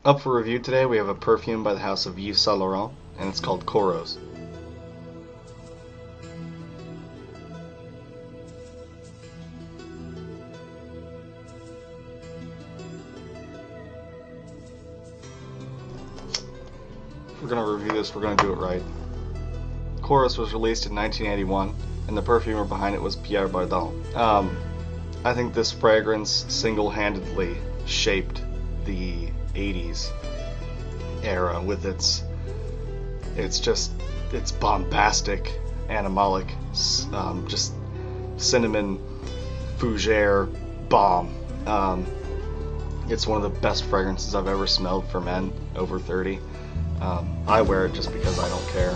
Up for review today, we have a perfume by the house of Yves Saint Laurent, and it's called Kouros. If we're going to review this, we're going to do it right. Kouros was released in 1981, and the perfumer behind it was Pierre Bourdon. I think this fragrance single-handedly shaped the 80s era with its bombastic, animalic, just cinnamon fougere bomb. It's one of the best fragrances I've ever smelled for men over 30. I wear it just because I don't care.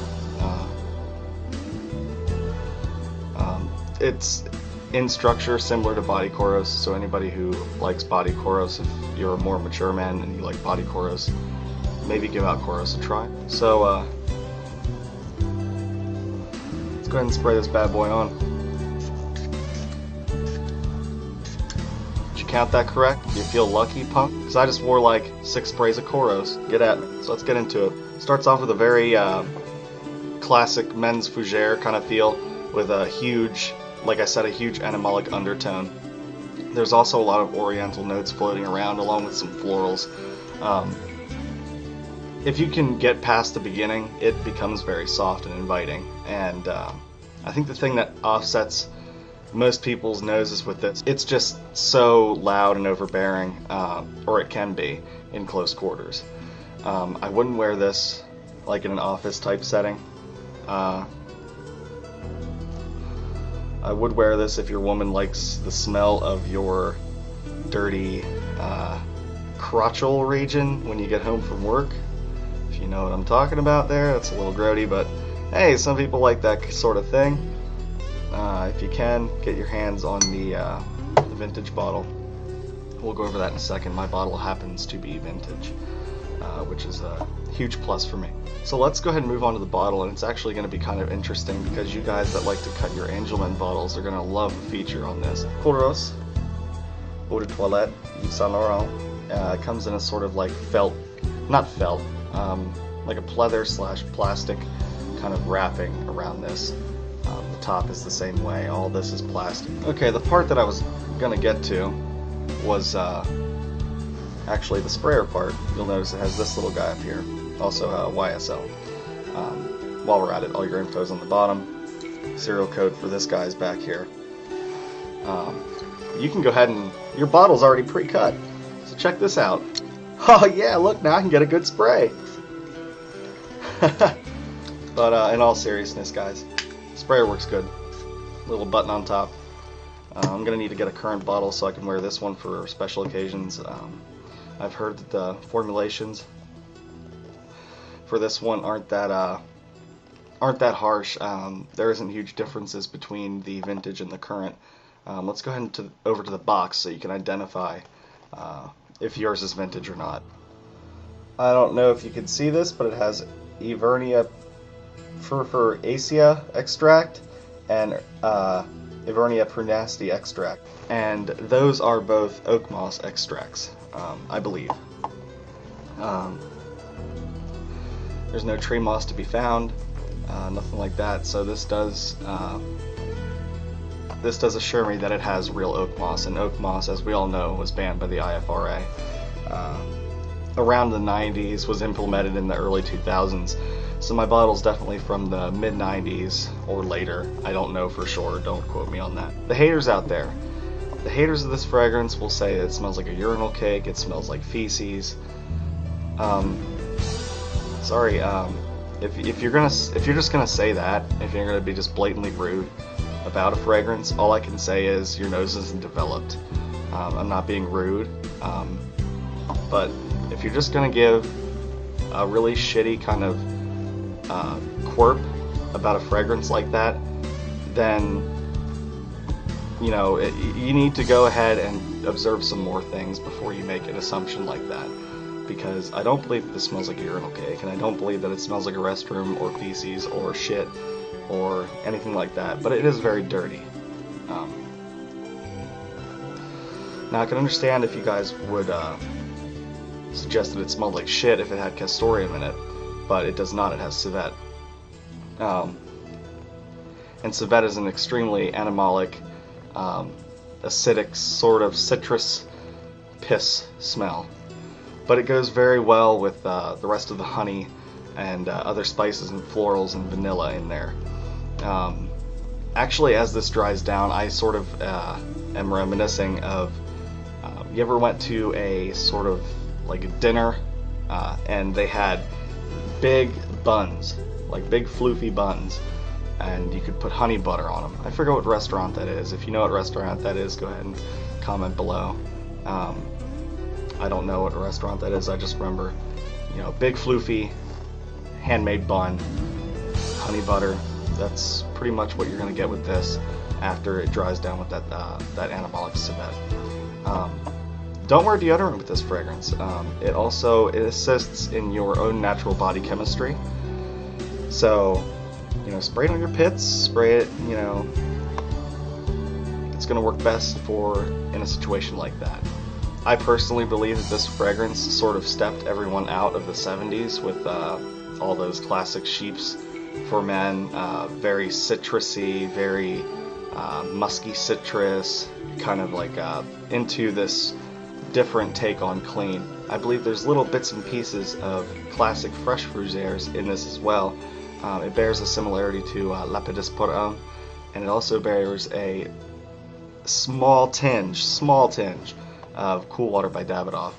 It's in structure similar to body Kouros, so anybody who likes body Kouros, if you're a more mature man and you like body Kouros, maybe give out Kouros a try. So let's go ahead and spray this bad boy on. Did you count that correct? Do you feel lucky, punk? Because I just wore like 6 sprays of Kouros. Get at me. So let's get into it. Starts off with a very classic men's fougere kind of feel with a huge, like I said, a huge animalic undertone. There's also a lot of oriental notes floating around along with some florals. If you can get past the beginning, it becomes very soft and inviting. And I think the thing that offsets most people's noses with this, it's just so loud and overbearing, or it can be in close quarters. I wouldn't wear this like in an office type setting. I would wear this if your woman likes the smell of your dirty crotchal region when you get home from work. If you know what I'm talking about there, that's a little grody, but hey, some people like that sort of thing. If you can, get your hands on the vintage bottle. We'll go over that in a second. My bottle happens to be vintage, which is a huge plus for me. So let's go ahead and move on to the bottle, and it's actually going to be kind of interesting because you guys that like to cut your Angelman bottles are going to love the feature on this. Kouros Eau de Toilette, Yves Saint Laurent. It comes in a sort of like felt, not felt, like a pleather / plastic kind of wrapping around this. The top is the same way. All this is plastic. Okay, the part that I was going to get to was actually the sprayer part. You'll notice it has this little guy up here, also YSL. While we're at it, all your info's on the bottom. Serial code for this guy's back here. You can go ahead and, your bottle's already pre-cut, so check this out. Oh yeah, look, now I can get a good spray. But in all seriousness, guys, sprayer works good. Little button on top. I'm gonna need to get a current bottle so I can wear this one for special occasions. I've heard that the formulations for this one aren't that harsh. There isn't huge differences between the vintage and the current. Let's go ahead and over to the box so you can identify if yours is vintage or not. I don't know if you can see this, but it has Evernia furfuracea extract and Evernia prunasti extract, and those are both oakmoss extracts, I believe. There's no tree moss to be found, nothing like that. So this does assure me that it has real oak moss, and oak moss, as we all know, was banned by the IFRA around the 90s, was implemented in the early 2000s. So my bottle's definitely from the mid 90s or later. I don't know for sure, don't quote me on that. The haters out there, the haters of this fragrance will say it smells like a urinal cake, it smells like feces. Sorry, if you're just gonna say that, if you're gonna be just blatantly rude about a fragrance, all I can say is your nose isn't developed. I'm not being rude, but if you're just gonna give a really shitty kind of quirk about a fragrance like that, then you know you need to go ahead and observe some more things before you make an assumption like that, because I don't believe that this smells like a urinal cake, and I don't believe that it smells like a restroom or feces or shit or anything like that, but it is very dirty. Now I can understand if you guys would suggested it smelled like shit if it had castoreum in it, but it does not. It has civet. And civet is an extremely animalic, acidic, sort of citrus piss smell. But it goes very well with the rest of the honey and other spices and florals and vanilla in there. Actually, as this dries down, I sort of am reminiscing of, you ever went to a sort of like a dinner and they had big buns, like big floofy buns, and you could put honey butter on them. I forget what restaurant that is. If you know what restaurant that is, go ahead and comment below. I don't know what restaurant that is. I just remember, you know, big floofy handmade bun, honey butter. That's pretty much what you're going to get with this after it dries down with that animalic civet. Don't wear deodorant with this fragrance. It assists in your own natural body chemistry. So, you know, spray it on your pits, spray it, you know, it's going to work best in a situation like that. I personally believe that this fragrance sort of stepped everyone out of the 70s with all those classic sheeps for men, very citrusy, very musky citrus, kind of like into this different take on clean. I believe there's little bits and pieces of classic fresh fougères in this as well. It bears a similarity to Lapidus pour homme, and it also bears a small tinge of Cool Water by Davidoff.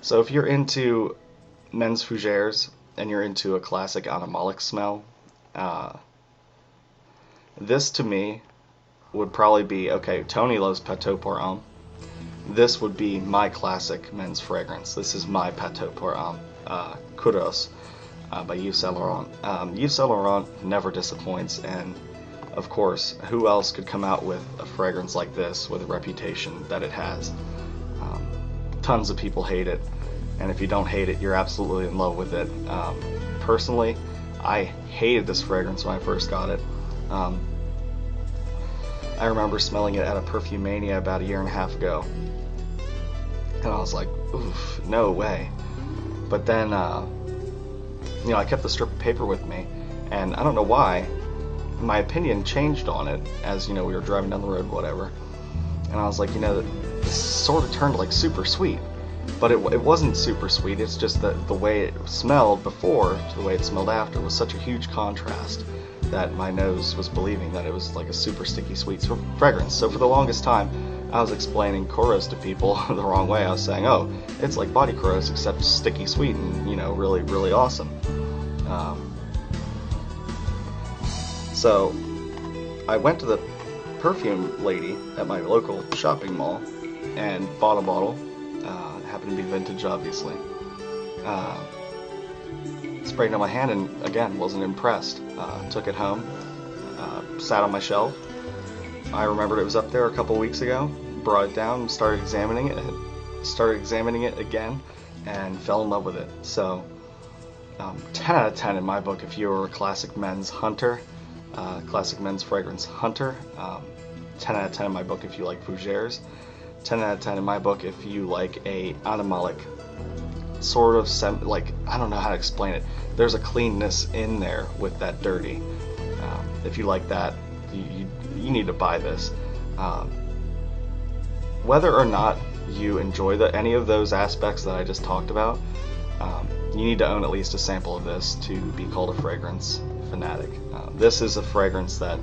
So if you're into men's fougères and you're into a classic animalic smell, this to me would probably be, okay, Tony loves Patchouli pour homme. This would be my classic men's fragrance. This is my Patchouli pour homme, Kouros, by Yves Saint Laurent. Yves Saint Laurent never disappoints, and of course, who else could come out with a fragrance like this with a reputation that it has? Tons of people hate it, and if you don't hate it, you're absolutely in love with it. Personally, I hated this fragrance when I first got it. I remember smelling it at a Perfumania about 1.5 years ago, and I was like, oof, no way. But then, you know, I kept the strip of paper with me, and I don't know why, my opinion changed on it as, you know, we were driving down the road, whatever, and I was like, you know, this sort of turned like super sweet, but it wasn't super sweet. It's just that the way it smelled before to the way it smelled after was such a huge contrast that my nose was believing that it was like a super sticky sweet fragrance. So for the longest time, I was explaining Kouros to people the wrong way. I was saying, oh, it's like body Kouros except sticky sweet and, you know, really, really awesome. So I went to the perfume lady at my local shopping mall and bought a bottle. Happened to be vintage, obviously. Sprayed it on my hand and, again, wasn't impressed. Took it home, sat on my shelf. I remembered it was up there a couple weeks ago, brought it down and started examining it again, and fell in love with it. So 10 out of 10 in my book if you're a classic men's hunter, classic men's fragrance hunter. 10 out of 10 in my book if you like fougères. 10 out of 10 in my book if you like a animalic sort of like, I don't know how to explain it. There's a cleanness in there with that dirty. If you like that, you need to buy this. Whether or not you enjoy any of those aspects that I just talked about, you need to own at least a sample of this to be called a fragrance fanatic. This is a fragrance that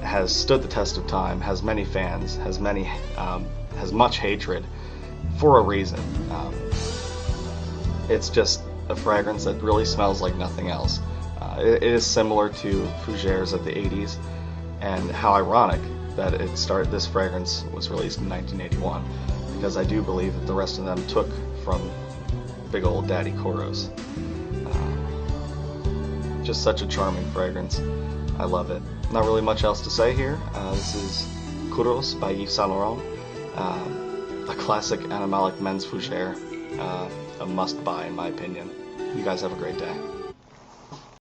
has stood the test of time, has many fans, has much hatred for a reason. It's just a fragrance that really smells like nothing else. It is similar to fougères of the 80s, and how ironic that this fragrance was released in 1981, because I do believe that the rest of them took from big old daddy Kouros. Just such a charming fragrance. I love it. Not really much else to say here. This is Kouros by Yves Saint Laurent, a classic animalic men's fougère, a must-buy in my opinion. You guys have a great day.